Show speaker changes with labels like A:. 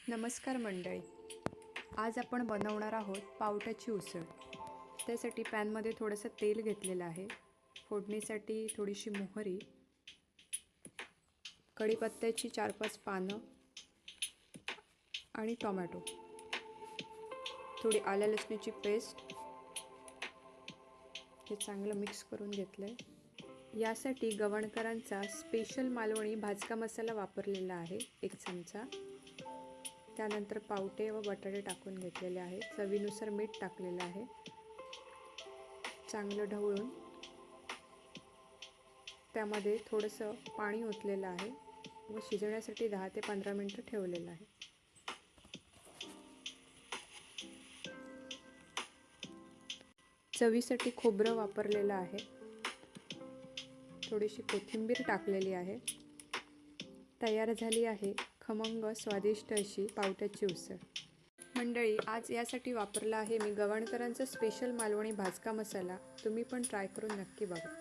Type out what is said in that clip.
A: नमस्कार मंडळी, आज आपण बनवणार आहोत पावट्याची उसळ। त्यासाठी पॅनमध्ये थोडंसं तेल घेतलेलं आहे। फोडणीसाठी थोडीशी मोहरी, कढीपत्त्याची 4-5 पानं आणि टोमॅटो, थोडी आलं लसणाची पेस्ट, हे चांगलं मिक्स करून घेतलंय। यासाठी गवणकरांचा स्पेशल मालवणी भाजका मसाला वापरलेला आहे 1 चमचा। त्यानंतर पावटे व बटाटे टाकून घेतलेले आहे। चवीनुसार मीठ टाकलेलं आहे। चांगलं ढवळून त्यामध्ये थोडंसं पाणी ओतलेलं आहे व शिजवण्यासाठी 10 ते 15 मिनिटं ठेवलेलं आहे। चवीसाठी खोबरं वापरलेलं आहे। थोडीशी कोथिंबीर टाकलेली आहे। तयार झाली आहे खमंग स्वादिष्ट अशी पावट्याची उसळ। मंडळी, आज यासाठी वापरला आहे मी गवणकरांचा स्पेशल मालवणी भाजका मसाला। तुम्ही पण ट्राय करून नक्की बघा।